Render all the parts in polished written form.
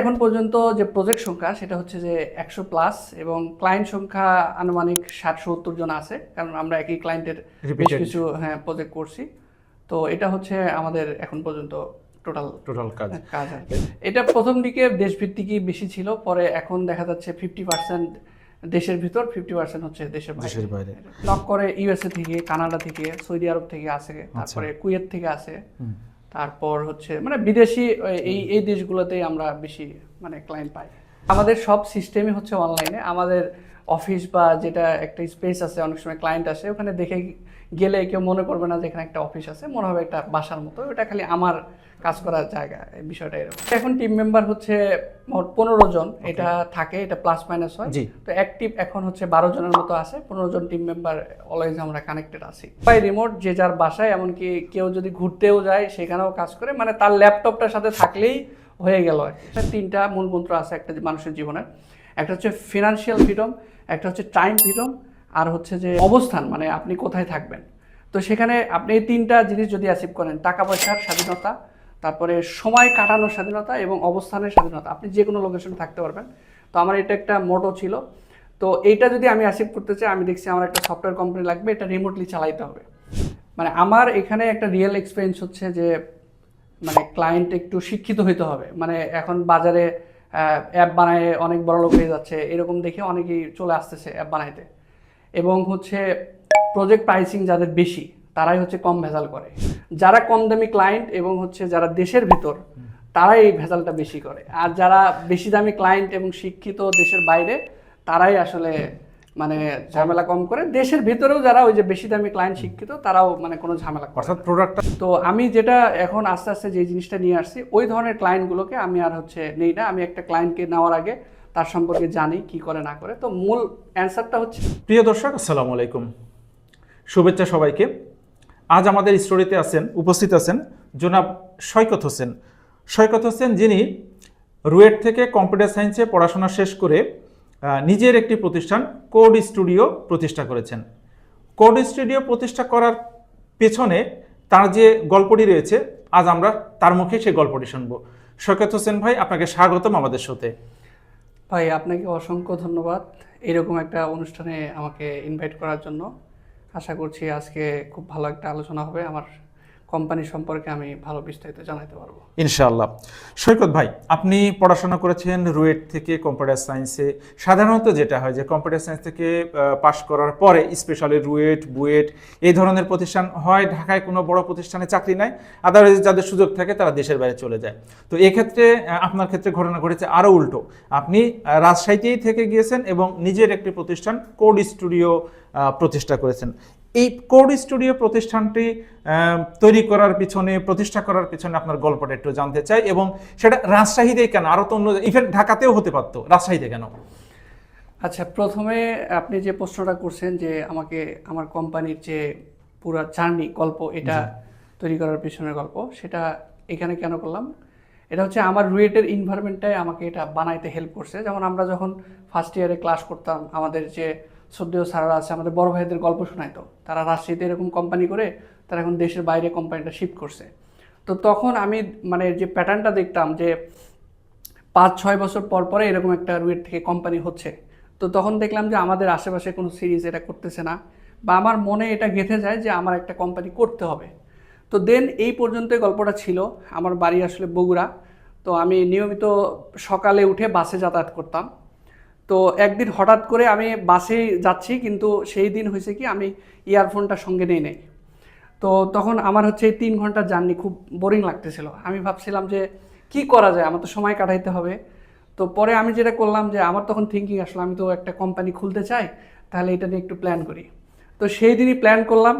এখন পর্যন্ত যে প্রজেক্ট সংখ্যা সেটা হচ্ছে যে 100+ এবং ক্লায়েন্ট সংখ্যা আনুমানিক 60-70 জন আছে, কারণ আমরা একই ক্লায়েন্টের বেশ কিছু প্রজেক্ট করছি। তো এটা হচ্ছে আমাদের এখন পর্যন্ত টোটাল কাজ আর কি। এটা প্রথম দিকে দেশভিত্তিকই বেশি ছিল, পরে এখন দেখা যাচ্ছে 50% দেশের ভিতর, 50% হচ্ছে দেশের বাইরে। লক করে ইউএসএ থেকে, কানাডা থেকে, সৌদি আরব থেকে আসে, তারপরে কুয়েত থেকে আসে, তারপর হচ্ছে মানে বিদেশি এই দেশগুলোতেই আমরা বেশি মানে ক্লায়েন্ট পাই। আমাদের সব সিস্টেমই হচ্ছে অনলাইনে। আমাদের অফিস বা যেটা একটা স্পেস আছে, অনেক সময় ক্লায়েন্ট আসে, ওখানে দেখে গেলে কেউ মনে করবে না যে এখানে একটা অফিস আছে, মনে হবে একটা বাসার মতো, ওটা খালি আমার কাজ করার জায়গা। এই বিষয়টা এরকম। এখন টিম মেম্বার হচ্ছে মোট 15 জন, এটা থাকে, এটা প্লাস মাইনাস হয়। তো অ্যাক্টিভ এখন হচ্ছে 12 জনের মতো আছে। 15 জন টিম মেম্বার অলওয়েজ আমরা কানেক্টেড আছি। বাই রিমোট, যে যার বাসায়, এমনকি কেউ যদি ঘুরতেও যায় সেখানেও কাজ করে, মানে তার ল্যাপটপটার সাথে থাকলেই হয়ে গেল। তিনটা মূল মন্ত্র আছে একটা মানুষের জীবনের। একটা হচ্ছে ফিনান্সিয়াল ফ্রিডম, একটা হচ্ছে টাইম ফ্রিডম, আর হচ্ছে যে অবস্থান, মানে আপনি কোথায় থাকবেন। তো সেখানে আপনি এই তিনটা জিনিস যদি অ্যাচিভ করেন, টাকা পয়সার স্বাধীনতা, তারপরে সময় কাটানোর স্বাধীনতা এবং অবস্থানের স্বাধীনতা, আপনি যে কোনো লোকেশনে থাকতে পারবেন। তো আমার এটা একটা মোটো ছিল। তো এইটা যদি আমি অ্যাচিভ করতে চাই, আমি দেখছি আমার একটা সফটওয়্যার কোম্পানি লাগবে, এটা রিমোটলি চালাইতে হবে। মানে আমার এখানে একটা রিয়েল এক্সপিরিয়েন্স হচ্ছে যে মানে ক্লায়েন্ট একটু শিক্ষিত হইতে হবে। মানে এখন বাজারে অ্যাপ বানায় অনেক বড় লোক হয়ে যাচ্ছে, এরকম দেখে অনেকেই চলে আসতেছে অ্যাপ বানাইতে। এবং হচ্ছে প্রজেক্ট প্রাইসিং যাদের বেশি, তারাই হচ্ছে কম ভেজাল করে। যারা কম দামি ক্লায়েন্ট এবং হচ্ছে যারা দেশের ভিতর, তারাই এই ভেজালটা বেশি করে। আর যারা বেশি দামি ক্লায়েন্ট এবং শিক্ষিত দেশের বাইরে, তারাই আসলে মানে ঝামেলা কম করে। দেশের ভিতরেও যারা ওই যে বেশি দামি ক্লায়েন্ট শিক্ষিত, তারাও মানে কোনো ঝামেলা করে অর্থাৎ প্রোডাক্টটা। তো আমি যেটা এখন আস্তে আস্তে যে জিনিসটা নিয়ে আসছি, ওই ধরনের ক্লায়েন্টগুলোকে আমি আর হচ্ছে নেই না। আমি একটা ক্লায়েন্টকে নেওয়ার আগে তার সম্পর্কে জানি কি করে না করে। তো মূল অ্যান্সারটা হচ্ছে, প্রিয় দর্শক, আসসালামু আলাইকুম, শুভেচ্ছা সবাইকে। আজ আমাদের স্টোরিতে উপস্থিত আছেন জনাব সৈকত হোসেন। সৈকত হোসেন, যিনি রুয়েট থেকে কম্পিউটার সায়েন্সে পড়াশোনা শেষ করে নিজের একটি প্রতিষ্ঠান কোড স্টুডিও প্রতিষ্ঠা করেছেন। কোড স্টুডিও প্রতিষ্ঠা করার পেছনে তার যে গল্পটি রয়েছে, আজ আমরা তার মুখে সেই গল্পটি শুনবো। সৈকত হোসেন ভাই, আপনাকে স্বাগতম আমাদের সাথে। ভাই আপনাকে অসংখ্য ধন্যবাদ এরকম একটা অনুষ্ঠানে আমাকে ইনভাইট করার জন্য। আশা করছি আজকে খুব ভালো একটা আলোচনা হবে, আমার কোম্পানি সম্পর্কে আমি ভালো বিস্তারিত জানাতে পারবো ইনশাআল্লাহ। সৈকত ভাই, আপনি পড়াশোনা করেছেন রুয়েট থেকে কম্পিউটার সায়েন্সে। সাধারণত যেটা হয় যে কম্পিউটার সায়েন্স থেকে পাশ করার পরে স্পেশালি রুয়েট, বুয়েট এই ধরনের প্রতিষ্ঠান হয়, ঢাকায় কোনো বড় প্রতিষ্ঠানে চাকরি নেয়, আদারওয়াইজ যাদের সুযোগ থাকে তারা দেশের বাইরে চলে যায়। তো এক্ষেত্রে আপনার ক্ষেত্রে ঘটনা ঘটেছে আরও উল্টো। আপনি রাজশাহীতেই থেকে গিয়েছেন এবং নিজের একটি প্রতিষ্ঠান কোড স্টুডিও প্রতিষ্ঠা করেছেন। এই কোড স্টুডিও প্রতিষ্ঠানটি প্রতিষ্ঠা করার পিছনে আপনার গল্পটা একটু জানতে চাই, এবং সেটা রাজশাহীতেই কেন? আরও তো অন্য, ইভেন ঢাকাতেও হতে পারতো, রাজশাহীতে কেন? আচ্ছা, প্রথমে আপনি যে প্রশ্নটা করছেন যে আমাকে আমার কোম্পানির যে পুরো জার্নি গল্প, এটা তৈরি করার পিছনের গল্প, সেটা এখানে কেন করলাম, এটা হচ্ছে আমার রুয়েটের এনভায়রনমেন্টটাই আমাকে এটা বানাইতে হেল্প করছে। যেমন আমরা যখন ফার্স্ট ইয়ারে ক্লাস করতাম, আমাদের যে শ্রদ্ধেয় স্যাররা আছে, আমাদের বড় ভাইদের গল্প শোনাইতো, তারা রাজশাহীতে এরকম কোম্পানি করে তারা এখন দেশের বাইরে কোম্পানিটা শিফট করছে। তো তখন আমি মানে যে প্যাটার্নটা দেখতাম যে 5-6 বছর পর পরে এরকম একটা রুয়েট থেকে কোম্পানি হচ্ছে। তো তখন দেখলাম যে আমাদের আশেপাশে কোনো সিরিজ এটা করতেছে না, বা আমার মনে এটা গেঁথে যায় যে আমার একটা কোম্পানি করতে হবে। তো দেন এই পর্যন্তই গল্পটা ছিল। আমার বাড়ি আসলে বগুড়া। তো আমি নিয়মিত সকালে উঠে বাসে যাতায়াত করতাম। তো একদিন হঠাৎ করে আমি বাসে যাচ্ছি, কিন্তু সেই দিন হয়েছে কি, আমি ইয়ারফোনটা সঙ্গে নিয়ে নেই। তো তখন আমার হচ্ছে এই 3 ঘন্টার জার্নি খুব বোরিং লাগতেছিল। আমি ভাবছিলাম যে কি করা যায়, আমার তো সময় কাটাইতে হবে। তো পরে আমি যেটা করলাম যে আমার তখন থিঙ্কিং আসলো, আমি তো একটা কোম্পানি খুলতে চাই, তাহলে এটা নিয়ে একটু প্ল্যান করি। তো সেই দিনই প্ল্যান করলাম,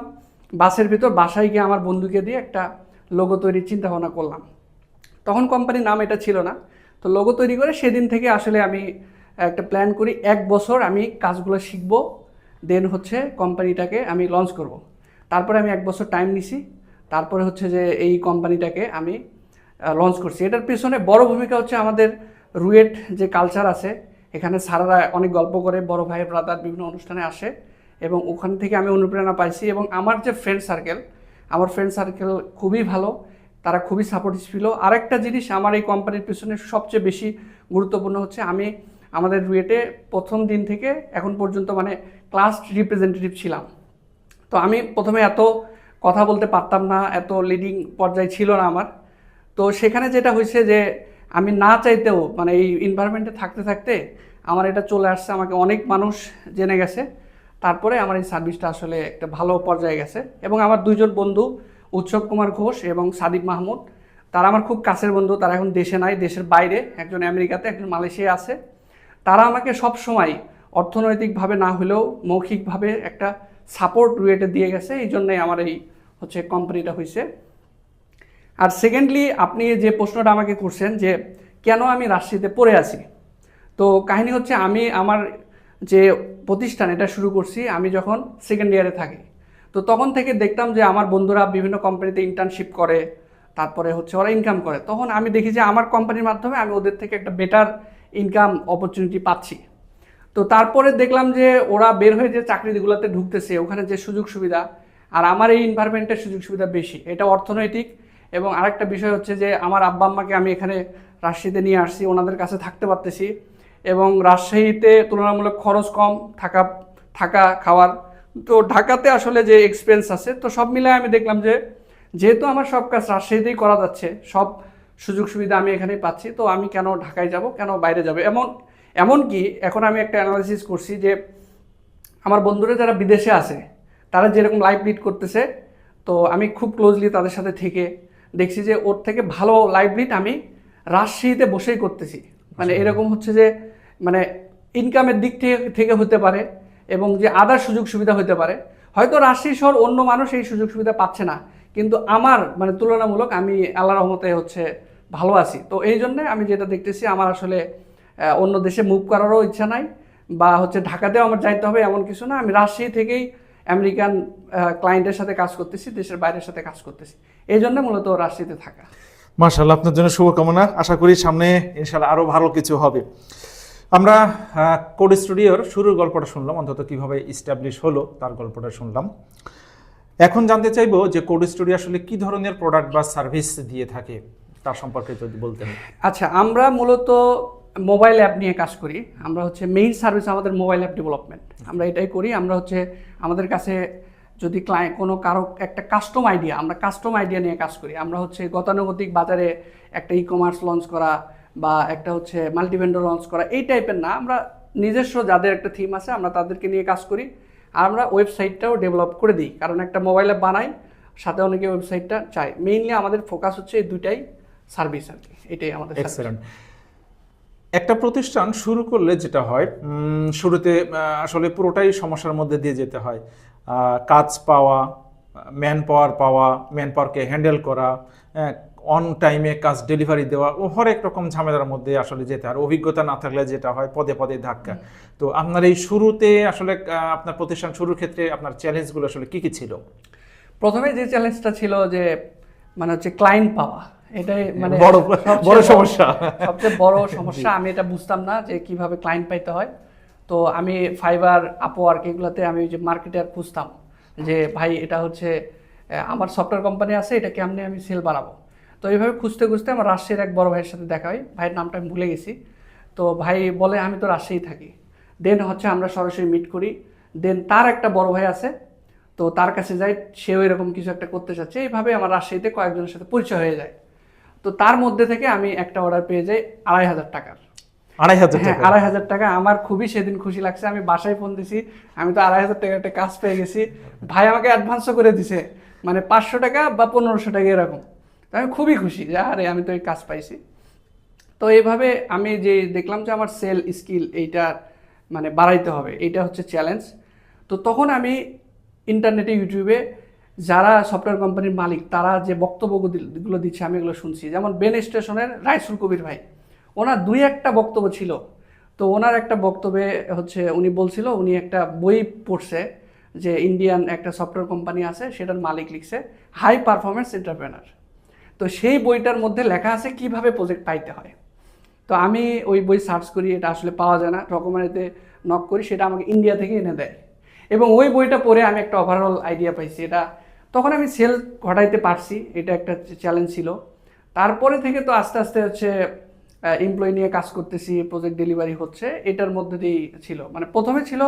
বাসের ভিতর, বাসায় গিয়ে আমার বন্ধুকে দিয়ে একটা লোগো তৈরির চিন্তা ভাবনা করলাম। তখন কোম্পানির নাম এটা ছিল না। তো লোগো তৈরি করে সেদিন থেকে আসলে আমি একটা প্ল্যান করি, 1 বছর আমি কাজগুলো শিখবো, দেন হচ্ছে কোম্পানিটাকে আমি লঞ্চ করব। তারপরে আমি 1 বছর টাইম নিছি, তারপরে হচ্ছে যে এই কোম্পানিটাকে আমি লঞ্চ করছি। এটার পিছনে বড় ভূমিকা হচ্ছে আমাদের রুয়েট যে কালচার আছে, এখানে স্যাররা অনেক গল্প করে, বড় ভাই ব্রাদার বিভিন্ন অনুষ্ঠানে আসে, এবং ওখান থেকে আমি অনুপ্রেরণা পাইছি। এবং আমার যে ফ্রেন্ড সার্কেল, আমার ফ্রেন্ড সার্কেল খুবই ভালো। তারা খুবই সাপোর্টিভ ছিল। আরেকটা জিনিস আমার এই কোম্পানির পিছনে সবচেয়ে বেশি গুরুত্বপূর্ণ হচ্ছে, আমি আমাদের রুয়েটে প্রথম দিন থেকে এখন পর্যন্ত মানে ক্লাস রিপ্রেজেন্টেটিভ ছিলাম। তো আমি প্রথমে এত কথা বলতে পারতাম না, এত লিডিং পর্যায়ে ছিল না আমার। তো সেখানে যেটা হয়েছে যে আমি না চাইতেও মানে এই এনভায়রনমেন্টে থাকতে থাকতে আমার এটা চলে আসছে, আমাকে অনেক মানুষ জেনে গেছে। তারপরে আমার এই সার্ভিসটা আসলে একটা ভালো পর্যায়ে গেছে। এবং আমার দুইজন বন্ধু, উৎসব কুমার ঘোষ এবং সাদিক মাহমুদ, তারা আমার খুব কাছের বন্ধু। তারা এখন দেশে নাই, দেশের বাইরে, একজন আমেরিকাতে, একজন মালয়েশিয়া আছে। তারা আমাকে সব সময় অর্থনৈতিকভাবে না হলেও মৌখিকভাবে একটা সাপোর্ট রুয়েটে দিয়ে গেছে। এই জন্যই আমার এই হচ্ছে কোম্পানিটা হয়েছে। আর সেকেন্ডলি, আপনি যে প্রশ্নটা আমাকে করছেন যে কেন আমি রাজশাহীতে পড়ে আছি, তো কাহিনী হচ্ছে আমি আমার যে প্রতিষ্ঠান এটা শুরু করছি আমি যখন সেকেন্ড ইয়ারে থাকি। তো তখন থেকে দেখতাম যে আমার বন্ধুরা বিভিন্ন কোম্পানিতে ইন্টার্নশিপ করে, তারপরে হচ্ছে ওরা ইনকাম করে। তখন আমি দেখি যে আমার কোম্পানির মাধ্যমে আমি ওদের থেকে একটা বেটার ইনকাম অপরচুনিটি পাচ্ছি। তো তারপরে দেখলাম যে ওরা বের হয়ে যে চাকরিগুলোতে ঢুকতেছে, ওখানে যে সুযোগ সুবিধা আর আমার এই এনভায়রনমেন্টের সুযোগ সুবিধা বেশি, এটা অর্থনৈতিক। এবং আরেকটা বিষয় হচ্ছে যে আমার আব্বা আম্মাকে আমি এখানে রাজশাহীতে নিয়ে আসছি, ওনাদের কাছে থাকতে পারতেছি। এবং রাজশাহীতে তুলনামূলক খরচ কম, থাকা খাওয়ার। তো ঢাকাতে আসলে যে এক্সপেন্স আছে, তো সব মিলায় আমি দেখলাম যে যেহেতু আমার সব কাজ রাজশাহীতেই করা যাচ্ছে, সব সুযোগ সুবিধা আমি এখানেই পাচ্ছি, তো আমি কেন ঢাকায় যাব, কেন বাইরে যাব। এমনকি এখন আমি একটা অ্যানালাইসিস করছি যে আমার বন্ধুরা যারা বিদেশে আছে তারা যেরকম লাইফ লিড করতেছে, তো আমি খুব ক্লোজলি তাদের সাথে থেকে দেখছি যে ওর থেকে ভালো লাইফ লিড আমি রাজশাহীতে বসেই করতেছি। মানে এরকম হচ্ছে যে মানে ইনকামের দিক থেকে হতে পারে, এবং যে আদার সুযোগ সুবিধা হতে পারে। হয়তো রাজশাহী শহর অন্য মানুষ এই সুযোগ সুবিধা পাচ্ছে না, কিন্তু আমার মানে তুলনামূলক আমি আল্লাহর রহমতে হচ্ছে ভালো আছি। তো এই জন্য আমি যেটা দেখতেছি, আমার আসলে অন্য দেশে মুভ করারও ইচ্ছা নাই, বা হচ্ছে ঢাকাতেও আমার যাইতে হবে এমন কিছু না। আমি রাজশাহী থেকেই আমেরিকান ক্লায়েন্টের সাথে কাজ করতেছি, দেশের বাইরের সাথে কাজ করতেছি, এই জন্য মূলত রাজশাহীতে থাকা। মাশাআল্লাহ, আপনার জন্য শুভকামনা। আশা করি সামনে ইনশাআল্লাহ আরো ভালো কিছু হবে। আমরা কোড স্টুডিওর শুরুর গল্পটা শুনলাম, অন্তত কিভাবে ইস্টাবলিশ হলো তার গল্পটা শুনলাম। এখন জানতে চাইবো যে কোড স্টুডিও আসলে কি ধরনের প্রোডাক্ট বা সার্ভিস দিয়ে থাকে, তার সম্পর্কে যদি বলতেন। আচ্ছা, আমরা মূলত মোবাইল অ্যাপ নিয়ে কাজ করি। আমরা হচ্ছে মেইন সার্ভিস আমাদের মোবাইল অ্যাপ ডেভেলপমেন্ট, আমরা এটাই করি। আমরা হচ্ছে আমাদের কাছে যদি কারো একটা কাস্টম আইডিয়া, আমরা কাস্টম আইডিয়া নিয়ে কাজ করি। আমরা হচ্ছে গতানুগতিক বাজারে একটা ই কমার্স লঞ্চ করা বা একটা হচ্ছে মাল্টিভেন্ডর লঞ্চ করা, এই টাইপের না। আমরা নিজস্ব যাদের একটা থিম আছে আমরা তাদেরকে নিয়ে কাজ করি। আর আমরা ওয়েবসাইটটাও ডেভেলপ করে দিই, কারণ একটা মোবাইল অ্যাপ বানাই, সাথে অনেকে ওয়েবসাইটটা চায়। মেইনলি আমাদের ফোকাস হচ্ছে এই দুইটাই সার্ভিস আর কি, এটাই আমাদের। এক্সেলেন্ট। একটা প্রতিষ্ঠান শুরু করলে যেটা হয়, শুরুতে আসলে পুরোটাই সমস্যার মধ্যে দিয়ে যেতে হয়। কাজ পাওয়া, ম্যান পাওয়ারকে হ্যান্ডেল করা, অন টাইমে কাজ ডেলিভারি দেওয়া, ও হরেক রকম ঝামেলার মধ্যে আসলে যেতে হয়। অভিজ্ঞতা না থাকলে যেটা হয় পদে পদে ধাক্কা। তো আপনার এই শুরুতে আসলে আপনার প্রতিষ্ঠান শুরুর ক্ষেত্রে আপনার চ্যালেঞ্জগুলো আসলে কি কি ছিল? প্রথমে যে চ্যালেঞ্জটা ছিল যে মানে হচ্ছে ক্লায়েন্ট পাওয়া, এটাই মানে বড় সমস্যা, সবচেয়ে বড় সমস্যা। আমি এটা বুঝতাম না যে কিভাবে ক্লায়েন্ট পাইতে হয়। তো আমি ফাইবার, আপওয়ার্ক এগুলোতে আমি যে মার্কেটার খুঁজতাম যে ভাই এটা হচ্ছে আমার সফটওয়্যার কোম্পানি আছে, এটা কেমনে আমি সেল বাড়াবো। তো এইভাবে খুঁজতে খুঁজতে আমার রাজশাহীর এক বড় ভাইয়ের সাথে দেখা হয়, ভাইয়ের নামটা আমি ভুলে গেছি। তো ভাই বলে আমি তো রাজশাহী থাকি। দেন হচ্ছে আমরা সরাসরি মিট করি। দেন তার একটা বড় ভাই আছে, তো তার কাছে যাই, সেও এরকম কিছু একটা করতে চাচ্ছে। এইভাবে আমার রাজশাহীতে কয়েকজনের সাথে পরিচয় হয়ে যায়। তো তার মধ্যে থেকে আমি একটা অর্ডার পেয়ে যাই 2,500 টাকার। 2,500 টাকা। আমার খুবই সেদিন খুশি লাগছে। আমি বাসায় ফোন দিছি, আমি তো 2,500 টাকার একটা কাজ পেয়ে গেছি। ভাই আমাকে অ্যাডভান্সও করে দিছে, মানে 500 টাকা বা 1,500 টাকা এরকম। তো আমি খুবই খুশি যে আরে আমি তো এই কাজ পাইছি। তো এইভাবে আমি যে দেখলাম যে আমার সেল স্কিল এইটা মানে বাড়াইতে হবে, এইটা হচ্ছে চ্যালেঞ্জ। তো তখন আমি ইন্টারনেটে, ইউটিউবে যারা সফটওয়্যার কোম্পানির মালিক তারা যে বক্তব্যগুলো দিচ্ছে আমি এগুলো শুনছি। যেমন বেন স্টেশনের রাইসুল কবির ভাই, ওনার 2-1টা বক্তব্য ছিল। তো ওনার একটা বক্তব্যে হচ্ছে উনি বলছিল উনি একটা বই পড়ছে যে ইন্ডিয়ান একটা সফটওয়্যার কোম্পানি আছে, সেটার মালিক লিখছে হাই পারফরমেন্স এন্টারপ্রেনার। তো সেই বইটার মধ্যে লেখা আছে কিভাবে প্রজেক্ট পাইতে হয়। তো আমি ওই বই সার্চ করি, এটা আসলে পাওয়া যায় না, রকমারিতে নক করি, সেটা আমাকে ইন্ডিয়া থেকে এনে দেয়। এবং ওই বইটা পড়ে আমি একটা ওভারঅল আইডিয়া পাইছি, এটা তখন আমি সেল ঘটাইতে পারছি, এটা একটা চ্যালেঞ্জ ছিল। তারপরে থেকে তো আস্তে আস্তে হচ্ছে এমপ্লয়ি নিয়ে কাজ করতেছি, প্রজেক্ট ডেলিভারি হচ্ছে, এটার মধ্যে দিয়েই ছিল। মানে প্রথমে ছিল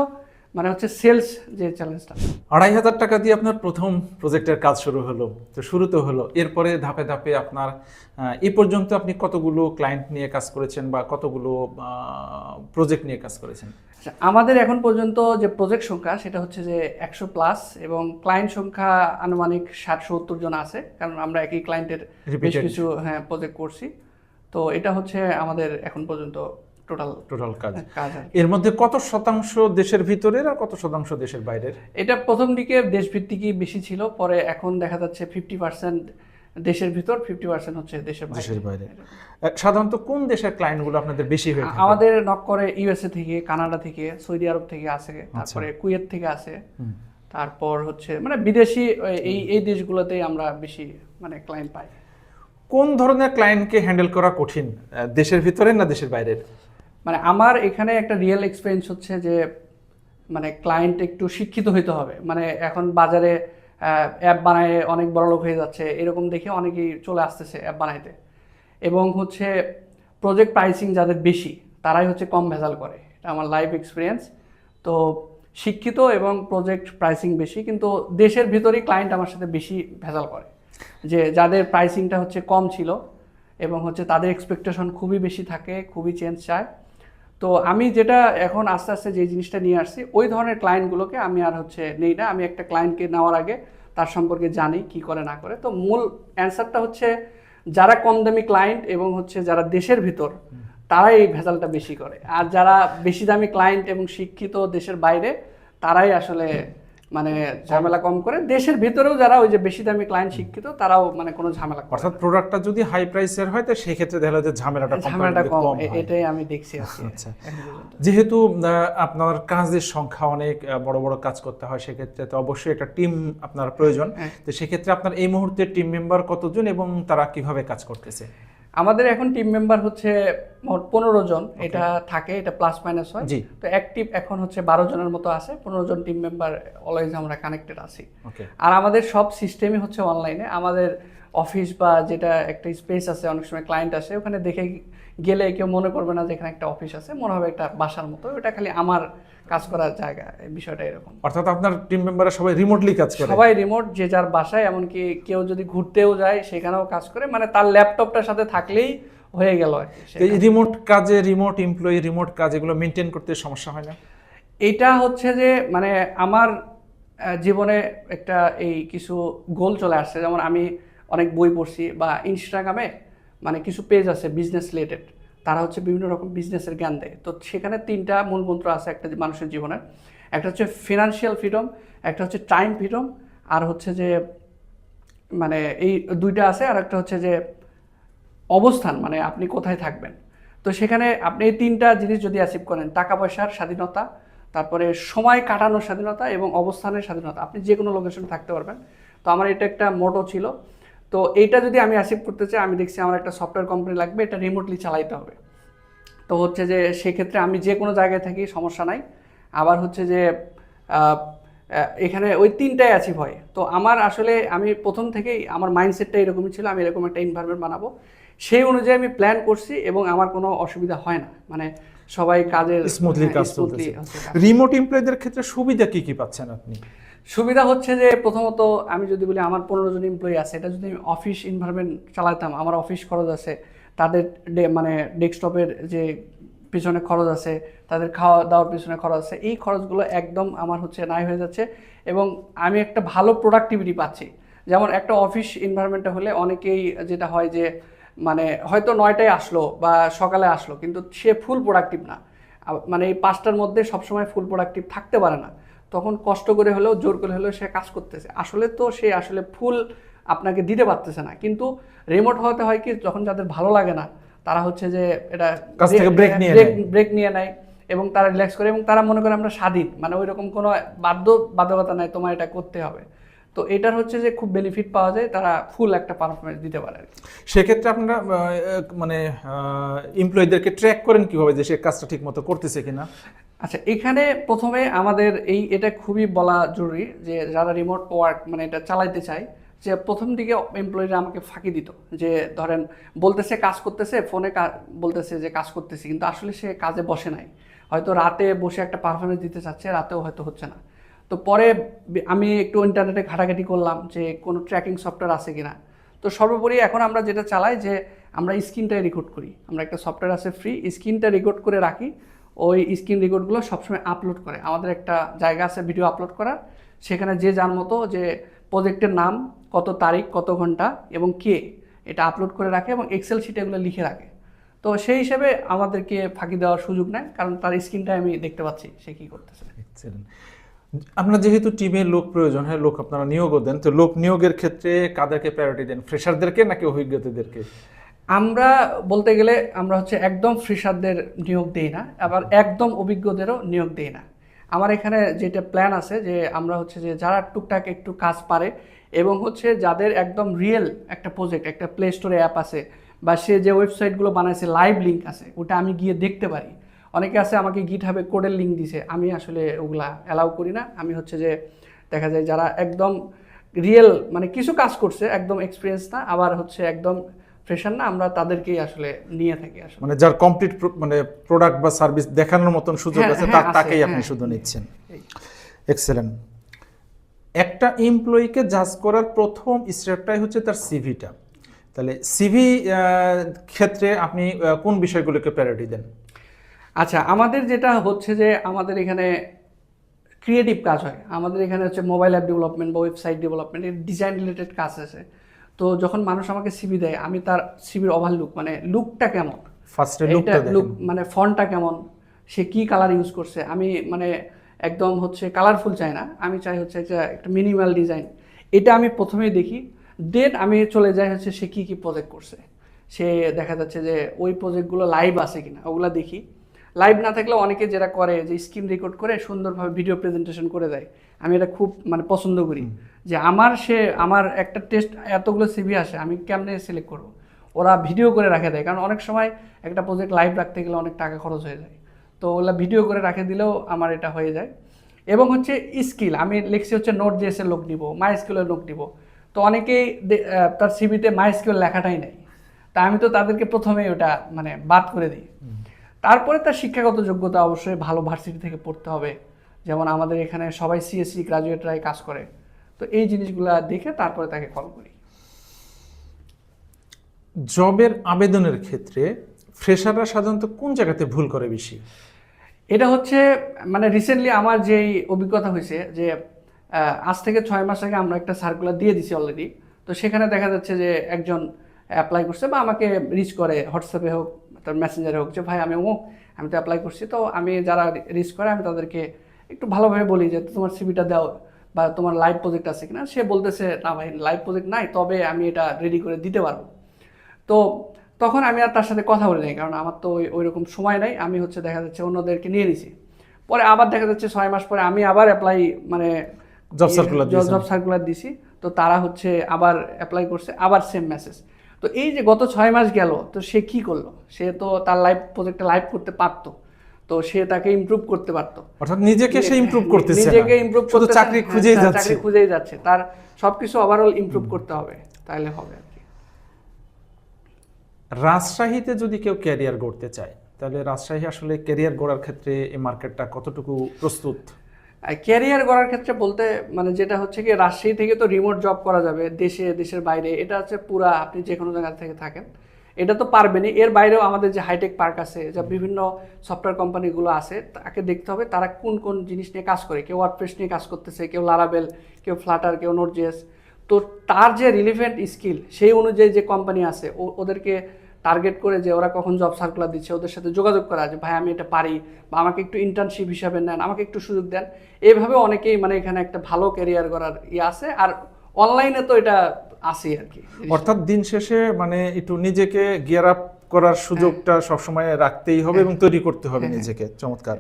মানে হচ্ছে সেলস যে চ্যালেঞ্জটা। 2,500 টাকা দিয়ে আপনার প্রথম প্রজেক্টের কাজ শুরু হলো, তো শুরু তো হলো, এরপরে ধাপে ধাপে আপনার এই পর্যন্ত আপনি কতগুলো ক্লায়েন্ট নিয়ে কাজ করেছেন বা কতগুলো প্রজেক্ট নিয়ে কাজ করেছেন? আচ্ছা, আমাদের এখন পর্যন্ত যে প্রজেক্ট সংখ্যা সেটা হচ্ছে যে 100+, এবং ক্লায়েন্ট সংখ্যা আনুমানিক 60-70 জন আছে, কারণ আমরা একই ক্লায়েন্টের বেশ Repeated. কিছু প্রজেক্ট করছি। তো এটা হচ্ছে আমাদের এখন পর্যন্ত টোটাল কাজ। কাজ আর কি। এর মধ্যে কত শতাংশ দেশের ভিতরের আর কত শতাংশ দেশের বাইরের? এটা প্রথম দিকে দেশভিত্তিকই বেশি ছিল, পরে এখন দেখা যাচ্ছে 50% দেশের ভিতর, 50% হচ্ছে দেশের বাইরে। সাধারণত কোন দেশের ক্লায়েন্টগুলো আপনাদের বেশি হয়ে থাকে? আমাদের নক করে ইউএসএ থেকে, কানাডা থেকে, সৌদি আরব থেকে আছে, তারপরে কুয়েত থেকে আছে, তারপর হচ্ছে মানে বিদেশি এই দেশগুলোতেই আমরা বেশি মানে ক্লায়েন্ট পাই। কোন ধরনের ক্লায়েন্টকে হ্যান্ডেল করা কঠিন, দেশের ভিতরে না দেশের বাইরের? মানে আমার এখানে একটা রিয়েল এক্সপিরিয়েন্স হচ্ছে যে মানে ক্লায়েন্ট একটু শিক্ষিত হইতে হবে। মানে এখন বাজারে অ্যাপ বানায় অনেক বড় লোক হয়ে যাচ্ছে, এরকম দেখে অনেকেই চলে আসতেছে অ্যাপ বানাইতে। এবং হচ্ছে প্রজেক্ট প্রাইসিং যাদের বেশি তারাই হচ্ছে কম ভেজাল করে, এটা আমার লাইফ এক্সপিরিয়েন্স। তো শিক্ষিত এবং প্রজেক্ট প্রাইসিং বেশি, কিন্তু দেশের ভিতরেই ক্লায়েন্ট আমার সাথে বেশি ভেজাল করে, যে যাদের প্রাইসিংটা হচ্ছে কম ছিল এবং হচ্ছে তাদের এক্সপেকটেশন খুবই বেশি থাকে, খুবই চেঞ্জ চায়। তো আমি যেটা এখন আস্তে আস্তে যে জিনিসটা নিয়ে আসছি, ওই ধরনের ক্লায়েন্টগুলোকে আমি আর হচ্ছে নেই না। আমি একটা ক্লায়েন্টকে নেওয়ার আগে তার সম্পর্কে জানি কি করে না করে। তো মূল অ্যান্সারটা হচ্ছে যারা কম দামি ক্লায়েন্ট এবং হচ্ছে যারা দেশের ভিতর, তারাই এই ভেজালটা বেশি করে। আর যারা বেশি দামি ক্লায়েন্ট এবং শিক্ষিত দেশের বাইরে, তারাই আসলে মানে ঝামেলা কম করে। দেশের ভিতরেও যারা ওই যে বেশি দামি ক্লায়েন্ট শিক্ষিত, তারাও মানে কোনো ঝামেলা করে না। অর্থাৎ প্রোডাক্টটা যদি হাই প্রাইসের হয় তো সেই ক্ষেত্রে দেখা যায় যে ঝামেলাটা কম, হয়। এটাই আমি দেখছি আজকে। আচ্ছা, যেহেতু আপনার কাজের সংখ্যা অনেক, বড় বড় কাজ করতে হয়, সেক্ষেত্রে তো অবশ্যই একটা টিম আপনার প্রয়োজন। তো সেক্ষেত্রে আপনার এই মুহূর্তে টিম মেম্বার কতজন এবং তারা কিভাবে কাজ করতেছে? আমাদের এখন টিম মেম্বার হচ্ছে মোট 15 জন, এটা থাকে, এটা প্লাস মাইনাস হয়। জি। তো অ্যাক্টিভ এখন হচ্ছে 12 জনের মতো আছে, 15 জন টিম মেম্বার অলওয়েজ আমরা কানেক্টেড আছি। ওকে। আর আমাদের সব সিস্টেমই হচ্ছে অনলাইনে। আমাদের অফিস বা যেটা একটা স্পেস আছে, অনেক সময় ক্লায়েন্ট আসে, ওখানে দেখে গেলে কেউ মনে করবে না যে এখানে একটা অফিস আছে, মনে হবে একটা বাসার মতো, ওটা খালি আমার কাজ করার জায়গা, এই বিষয়টা এরকম। অর্থাৎ আপনার টিম মেম্বাররা সবাই রিমোটলি কাজ করে? সবাই রিমোট, যে যার বাসায়, এমনকি কেউ যদি ঘুরতেও যায় সেখানেও কাজ করে, মানে তার ল্যাপটপটার সাথে থাকলেই হয়ে গেল আর কি। এই রিমোট কাজে, রিমোট এমপ্লয়ি, রিমোট কাজ, এগুলো মেনটেন করতে সমস্যা হয় না? এটা হচ্ছে যে মানে আমার জীবনে একটা এই কিছু গোল চলে আসছে। যেমন আমি অনেক বই পড়ছি, বা ইনস্টাগ্রামে মানে কিছু পেজ আছে বিজনেস রিলেটেড, তারা হচ্ছে বিভিন্ন রকম বিজনেসের জ্ঞান দেয়। তো সেখানে 3টা মূল মন্ত্র আছে একটা মানুষের জীবনের। একটা হচ্ছে ফিনান্সিয়াল ফ্রিডম, একটা হচ্ছে টাইম ফ্রিডম, আর হচ্ছে যে মানে এই 2টা আছে, আর একটা হচ্ছে যে অবস্থান, মানে আপনি কোথায় থাকবেন। তো সেখানে আপনি এই 3টা জিনিস যদি অ্যাচিভ করেন, টাকা পয়সার স্বাধীনতা, তারপরে সময় কাটানোর স্বাধীনতা এবং অবস্থানের স্বাধীনতা, আপনি যে কোনো লোকেশনে থাকতে পারবেন। তো আমার এটা একটা মোটো ছিল। তো এইটা যদি আমি অ্যাচিভ করতে চাই, আমি দেখছি আমার একটা সফটওয়্যার কোম্পানি লাগবে, এটা রিমোটলি চালাইতে হবে। তো হচ্ছে যে সেক্ষেত্রে আমি যে কোনো জায়গায় থাকি, সমস্যা নাই। আবার হচ্ছে যে এখানে ওই 3টাই অ্যাচিভ হয়। তো আমার আসলে আমি প্রথম থেকেই আমার মাইন্ডসেটটা এরকমই ছিল, আমি এরকম একটা এনভায়রনমেন্ট বানাবো, সেই অনুযায়ী আমি প্ল্যান করছি এবং আমার কোনো অসুবিধা হয় না। মানে সবাই কাজের স্মুথলি কাজ চলতেছে। রিমোট এমপ্লয়ীদের ক্ষেত্রে সুবিধা কি কি পাচ্ছেন আপনি? সুবিধা হচ্ছে যে প্রথমত আমি যদি বলি, আমার 15 জন এমপ্লয়ি আছে, এটা যদি আমি অফিস এনভায়রনমেন্ট চালাতাম, আমার অফিস খরচ আছে, তাদের মানে ডেস্কটপের যে পিছনে খরচ আছে, তাদের খাওয়া দাওয়ার পিছনে খরচ আছে, এই খরচগুলো একদম আমার হচ্ছে নাই হয়ে যাচ্ছে, এবং আমি একটা ভালো প্রোডাক্টিভিটি পাচ্ছি। যেমন একটা অফিস এনভায়রনমেন্টে হলে অনেকেই যেটা হয় যে মানে হয়তো 9টায় আসলো বা সকালে আসলো, কিন্তু সে ফুল প্রোডাক্টিভ না, মানে এই 5টার মধ্যে সবসময় ফুল প্রোডাক্টিভ থাকতে পারে না। তখন কষ্ট করে হলেও, জোর করে হলেও সে কাজ করতেছে, আসলে তো সে আসলে ফুল আপনাকে দিতে পারতেছে না। কিন্তু রিমোট হওয়াতে হয় কি, যখন যাদের ভালো লাগে না, তারা হচ্ছে যে এটা ব্রেক নিয়ে নেয় এবং তারা রিল্যাক্স করে, এবং তারা মনে করে আমরা স্বাধীন, মানে ওই রকম কোনো বাধ্যবাধকতা নাই তোমার এটা করতে হবে। তো এটার হচ্ছে যে খুব বেনিফিট পাওয়া যায়, তারা ফুল একটা পারফরমেন্স দিতে পারে আর কি। সেক্ষেত্রে আপনারা মানে এমপ্লয়ীদেরকে ট্র্যাক করেন কিভাবে যে সে কাজটা ঠিক মতো করতেছে কিনা? আচ্ছা, এখানে প্রথমে আমাদের এটা খুবই বলা জরুরি যে যারা রিমোট ওয়ার্ক মানে এটা চালাইতে চায়, যে প্রথম দিকে এমপ্লয়িরা আমাকে ফাঁকি দিত, যে ধরেন বলতেছে কাজ করতেছে, ফোনে বলতেছে যে কাজ করতেছি, কিন্তু আসলে সে কাজে বসে নাই, হয়তো রাতে বসে একটা পারফরমেন্স দিতে চাচ্ছে, রাতেও হয়তো হচ্ছে না। তো পরে আমি একটু ইন্টারনেটে ঘাটাঘাটি করলাম যে কোনো ট্র্যাকিং সফটওয়্যার আছে কিনা। তো সর্বোপরি এখন আমরা যেটা চালাই যে আমরা স্ক্রিনটাই রেকর্ড করি, আমরা একটা সফটওয়্যার আছে ফ্রি, স্ক্রিনটা রেকর্ড করে রাখি, ওই স্ক্রিন রেকর্ডগুলো সবসময় আপলোড করে, আমাদের একটা জায়গা আছে ভিডিও আপলোড করার, সেখানে যে যার মতো যে প্রজেক্টের নাম, কত তারিখ, কত ঘন্টা এবং কে, এটা আপলোড করে রাখে এবং এক্সেল শিটে এগুলো লিখে রাখে। তো সেই হিসেবে আমাদেরকে ফাঁকি দেওয়ার সুযোগ নেয়, কারণ তার স্ক্রিনটাই আমি দেখতে পাচ্ছি সে কী করতেছে। আপনার যেহেতু টিমে লোক প্রয়োজন হয়, লোক আপনারা নিয়োগও দেন, তো লোক নিয়োগের ক্ষেত্রে কাদেরকে প্রায়োরিটি দেন, ফ্রেশারদেরকে নাকি অভিজ্ঞতাদেরকে? আমরা বলতে গেলে আমরা হচ্ছে একদম ফ্রেশারদের নিয়োগ দেই না, আবার একদম অভিজ্ঞদেরও নিয়োগ দেই না। আমার এখানে যেটা প্ল্যান আছে যে আমরা হচ্ছে যে যারা টুকটাক একটু কাজ পারে এবং হচ্ছে যাদের একদম রিয়েল একটা প্রজেক্ট, একটা প্লে স্টোরে অ্যাপ আছে বা সে যে ওয়েবসাইটগুলো বানাইছে লাইভ লিঙ্ক আছে, ওটা আমি গিয়ে দেখতে পারি। অনেকে আছে আমাকে গিটহাবে কোডের লিঙ্ক দিছে, আমি আসলে ওগুলা অ্যালাউ করি না। আমি হচ্ছে যে দেখা যায় যারা একদম রিয়েল মানে কিছু কাজ করছে, একদম এক্সপিরিয়েন্স না, আবার হচ্ছে একদম ফ্রেশার না, আমরা তাদেরকেই আসলে নিয়ে থাকি আসলে। মানে যার কমপ্লিট মানে প্রোডাক্ট বা সার্ভিস দেখানোর মতন সুযোগ আছে, তাকেই আপনি শুধু নিচ্ছেন। এক্সেলেন্ট। একটা এমপ্লয়িকে জাজ করার প্রথম স্টেপটাই হচ্ছে তার সিভিটা। তাহলে সিভি ক্ষেত্রে আপনি কোন বিষয়গুলোকে প্রায়োরিটি দেন? আচ্ছা, আমাদের যেটা হচ্ছে যে আমাদের এখানে ক্রিয়েটিভ কাজ হয়, আমাদের এখানে হচ্ছে মোবাইল অ্যাপ ডেভেলপমেন্ট বা ওয়েবসাইট ডেভেলপমেন্ট, এর ডিজাইন রিলেটেড কাজ আছে। তো যখন মানুষ আমাকে সিভি দেয়, আমি তার সিভির ওভারলুক মানে লুকটা কেমন, ফার্স্টে লুকটা লুক মানে ফন্টটা কেমন, সে কি কালার ইউজ করছে, আমি মানে একদম হচ্ছে কালারফুল চাই না, আমি চাই হচ্ছে একটা মিনিমাল ডিজাইন, এটা আমি প্রথমেই দেখি। দেন আমি চলে যাই হচ্ছে সে কী কী প্রজেক্ট করছে, সে দেখা যাচ্ছে যে ওই প্রজেক্টগুলো লাইভ আছে কিনা ওগুলো দেখি। লাইভ না থাকলে অনেকে যেটা করে যে স্ক্রিন রেকর্ড করে সুন্দরভাবে ভিডিও প্রেজেন্টেশন করে দেয়, আমি এটা খুব মানে পছন্দ করি যে আমার একটা টেস্ট এতগুলো সিভি আসে, আমি কেমনে সিলেক্ট করবো, ওরা ভিডিও করে রাখে দেয়। কারণ অনেক সময় একটা প্রজেক্ট লাইভ রাখতে গেলে অনেক টাকা খরচ হয়ে যায়, তো ওগুলা ভিডিও করে রাখে দিলেও আমার এটা হয়ে যায়। এবং হচ্ছে স্কিল, আমি লিখছি হচ্ছে নোট জেএসের লোক নিব, মাই স্কিলের লোক নিব, তো অনেকেই তার সিভিতে মাই স্কিল লেখাটাই নেই, তা আমি তো তাদেরকে প্রথমেই ওটা মানে বাদ করে দিই। তারপরে তার শিক্ষাগত যোগ্যতা অবশ্যই ভালো ভার্সিটি থেকে পড়তে হবে, যেমন আমাদের এখানে সবাই সিএসসি গ্রাজুয়েটরাই কাজ করে, তো এই জিনিসগুলো দেখে তারপরে তাকে কল করি। জবের আবেদনের ক্ষেত্রে ফ্রেশাররা সাধারণত কোন জায়গাতে ভুল করে বেশি? এটা হচ্ছে মানে রিসেন্টলি আমার যেই অভিজ্ঞতা হয়েছে যে আজ থেকে 6 মাস আগে আমরা একটা সার্কুলার দিয়ে দিছি অলরেডি, তো সেখানে দেখা যাচ্ছে যে একজন অ্যাপ্লাই করছে বা আমাকে রিচ করে হোয়াটসঅ্যাপে হোক তার মেসেঞ্জারে হোক যে ভাই আমি আমি তো অ্যাপ্লাই করছি। তো আমি যারা রিচ করে আমি তাদেরকে একটু ভালোভাবে বলি যে তোমার সিভিটা দাও বা তোমার লাইভ প্রজেক্ট আছে কিনা। সে বলতেছে না ভাই লাইভ প্রজেক্ট নাই, তবে আমি এটা রেডি করে দিতে পারবো। তো তখন আমি আর তার সাথে কথা বলি নাই, কারণ আমার তো ওই রকম সময় নাই, আমি হচ্ছে দেখা যাচ্ছে অন্যদেরকে নিয়ে নিছি। পরে আবার দেখা যাচ্ছে 6 মাস পরে আমি আবার অ্যাপ্লাই মানে জব সার্কুলার দিছি, তো তারা হচ্ছে আবার অ্যাপ্লাই করছে, আবার সেম মেসেজ। তো এই যে গত 6 মাস গেল, তো সে কি করলো, সে তো তার লাইভ প্রজেক্টটা লাইভ করতে পারতো, তো সে তাকে ইমপ্রুভ করতে পারতো, অর্থাৎ নিজেকে সে ইমপ্রুভ করতেছে, নিজেকে ইমপ্রুভ করতে চাকরি খুঁজেই যাচ্ছে, তার সবকিছু ওভারঅল ইমপ্রুভ করতে হবে, তাহলে হবে। রাজশাহীতে যদি কেউ ক্যারিয়ার গড়তে চায়, তাহলে রাজশাহী আসলে ক্যারিয়ার গড়ার ক্ষেত্রে এই মার্কেটটা কতটুকু প্রস্তুত? ক্যারিয়ার গড়ার ক্ষেত্রে বলতে মানে যেটা হচ্ছে কি, রাজশাহী থেকে তো রিমোট জব করা যাবে, দেশের বাইরে, এটা হচ্ছে পুরা আপনি যে কোনো জায়গা থেকে থাকেন এটা তো পারবেনই। এর বাইরেও আমাদের যে হাইটেক পার্ক আছে, যা বিভিন্ন সফটওয়্যার কোম্পানিগুলো আছে, তাকে দেখতে হবে তারা কোন কোন জিনিস নিয়ে কাজ করে। কেউ ওয়ার্ডপ্রেস নিয়ে কাজ করতেছে, কেউ লারাবেল, কেউ ফ্লাটার, কেউ নোট.js। তো তার যে রিলেভেন্ট স্কিল সেই অনুযায়ী যে কোম্পানি আছে ওদেরকে টার্গেট করে যে ওরা কখন জব সার্কুলার দিচ্ছে ওদের সাথে যোগাযোগ করা, যে ভাই আমি এটা পারি বা আমাকে একটু ইন্টার্নশিপ হিসাবে নেন, আমাকে একটু সুযোগ দেন। এইভাবে অনেকেই মানে এখানে একটা ভালো ক্যারিয়ার করার আছে। আর অনলাইনে তো এটা আছে আর কি। অর্থাৎ দিন শেষে মানে একটু নিজেকে গিয়ার আপ করার সুযোগটা সবসময় রাখতেই হবে এবং তৈরি করতে হবে নিজেকে। চমৎকার।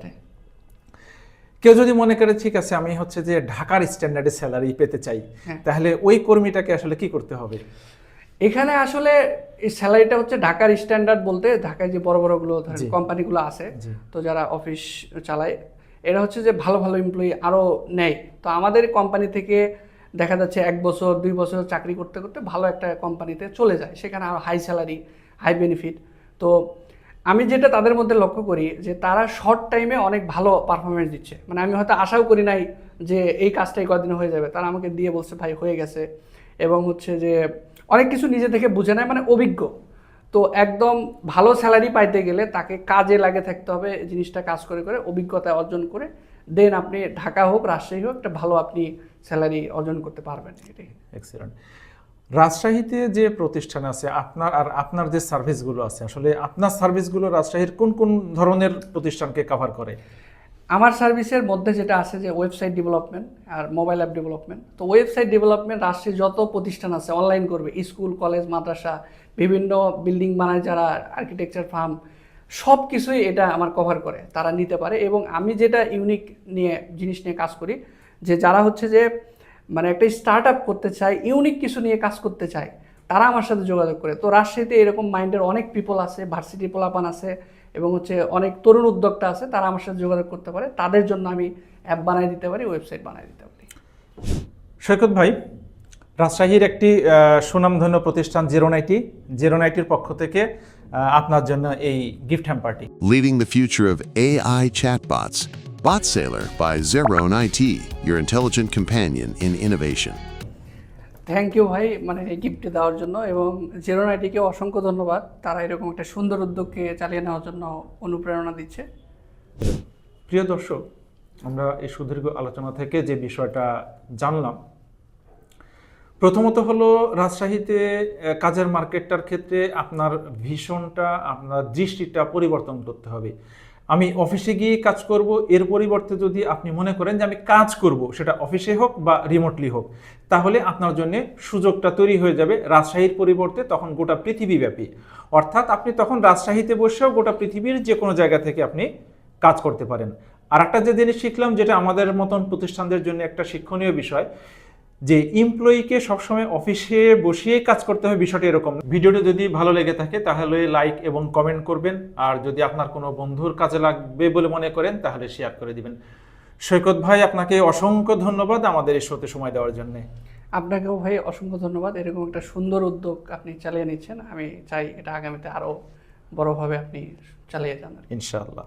কেউ যদি মনে করে ঠিক আছে আমি হচ্ছে যে ঢাকার স্ট্যান্ডার্ডে স্যালারি পেতে চাই, তাহলে ওই কর্মীটাকে আসলে কি করতে হবে? এখানে আসলে এই স্যালারিটা হচ্ছে ঢাকার স্ট্যান্ডার্ড বলতে ঢাকায় যে বড় বড়গুলো কোম্পানিগুলো আছে, তো যারা অফিস চালায় এরা হচ্ছে যে ভালো ভালো এমপ্লয়ি আরও নেয়। তো আমাদের কোম্পানি থেকে দেখা যাচ্ছে 1 বছর 2 বছর চাকরি করতে করতে ভালো একটা কোম্পানিতে চলে যায়, সেখানে আরও হাই স্যালারি, হাই বেনিফিট। তো আমি যেটা তাদের মধ্যে লক্ষ্য করি যে তারা শর্ট টাইমে অনেক ভালো পারফরমেন্স দিচ্ছে, মানে আমি হয়তো আশাও করি নাই যে এই কাজটাই কদিনে হয়ে যাবে, তারা আমাকে দিয়ে বলছে ভাই হয়ে গেছে, এবং হচ্ছে যে অনেক কিছু নিজে থেকে বুঝে নেয়, মানে অভিজ্ঞ। তো একদম ভালো স্যালারি পাইতে গেলে তাকে কাজে লাগে থাকতে হবে, জিনিসটা কাজ করে করে অভিজ্ঞতা অর্জন করে দেন আপনি ঢাকা হোক রাজশাহী হোক একটা ভালো আপনি স্যালারি অর্জন করতে পারবেন। এটাই। এক্সিলেন্ট। রাজশাহীতে যে প্রতিষ্ঠান আছে আপনার যে সার্ভিসগুলো আছে, আসলে আপনার সার্ভিসগুলো রাজশাহীর কোন কোন ধরনের প্রতিষ্ঠানকে কভার করে? আমার সার্ভিসের মধ্যে যেটা আছে যে ওয়েবসাইট ডেভেলপমেন্ট আর মোবাইল অ্যাপ ডেভেলপমেন্ট। তো ওয়েবসাইট ডেভেলপমেন্ট রাজশাহীর যত প্রতিষ্ঠান আছে অনলাইন করবে, স্কুল কলেজ মাদ্রাসা, বিভিন্ন বিল্ডিং বানায় যারা, আর্কিটেকচার ফার্ম, সব কিছুই এটা আমার কভার করে, তারা নিতে পারে। এবং আমি যেটা ইউনিক জিনিস নিয়ে কাজ করি, যে যারা হচ্ছে যে মানে একটা স্টার্ট আপ করতে চায়, ইউনিক কিছু নিয়ে কাজ করতে চায়, তারা আমার সাথে যোগাযোগ করে। তো রাজশাহীতে এরকম মাইন্ডের অনেক পিপল আছে, ভার্সিটি পোলাপান আছে, এবং হচ্ছে অনেক তরুণ উদ্যোক্তা আছে, তারা আমার সাথে যোগাযোগ করতে পারে। তাদের জন্য আমি অ্যাপ বানিয়ে দিতে পারি, ওয়েবসাইট বানিয়ে দিতে পারি। সৈকত ভাই, রাজশাহীর একটি সুনামধন্য প্রতিষ্ঠান জেরোনাইটির পক্ষ থেকে আপনার জন্য এই gift হ্যাম্পারটি। Leading the future of AI chatbots. BotSailor by Zeron IT, your intelligent companion in innovation. Thank you ভাই, মানে এই গিফটটি দেওয়ার জন্য, এবং জেরোনাইটিকে অসংখ্য ধন্যবাদ, তারা এরকম একটা সুন্দর উদ্যোগকে চালিয়ে নেওয়ার জন্য অনুপ্রেরণা দিচ্ছে। প্রিয় দর্শক, আমরা এই সুদীর্ঘ আলোচনা থেকে যে বিষয়টা জানলাম, প্রথমত হলো রাজশাহীতে কাজের মার্কেটটার ক্ষেত্রে আপনার ভিশনটা, আপনার দৃষ্টিটা পরিবর্তন করতে হবে। আমি অফিসে গিয়ে কাজ করব, এর পরিবর্তে যদি আপনি মনে করেন যে আমি কাজ করব, সেটা অফিসে হোক বা রিমোটলি হোক, তাহলে আপনার জন্য সুযোগটা তৈরি হয়ে যাবে রাজশাহীর পরিবর্তে তখন গোটা পৃথিবীব্যাপী। অর্থাৎ আপনি তখন রাজশাহীতে বসেও গোটা পৃথিবীর যে কোনো জায়গা থেকে আপনি কাজ করতে পারেন। আর একটা যে জিনিস শিখলাম, যেটা আমাদের মতন প্রতিষ্ঠানদের জন্য একটা শিক্ষণীয় বিষয়, যে এমপ্লয়িকে সবসময় অফিসে বসিয়ে কাজ করতে হবে, বিষয়টা এরকম। ভিডিওটি যদি ভালো লেগে থাকে তাহলে লাইক এবং কমেন্ট করবেন, আর যদি আপনার কোনো বন্ধুর কাজে লাগবে বলে মনে করেন তাহলে শেয়ার করে দিবেন। সৈকত ভাই, আপনাকে অসংখ্য ধন্যবাদ আমাদের এই শোতে সময় দেওয়ার জন্য। আপনাকেও ভাই অসংখ্য ধন্যবাদ, এরকম একটা সুন্দর উদ্যোগ আপনি চালিয়ে নিচ্ছেন। আমি চাই এটা আগামীতে আরও বড়োভাবে আপনি চালিয়ে যান। ইনশাআল্লাহ।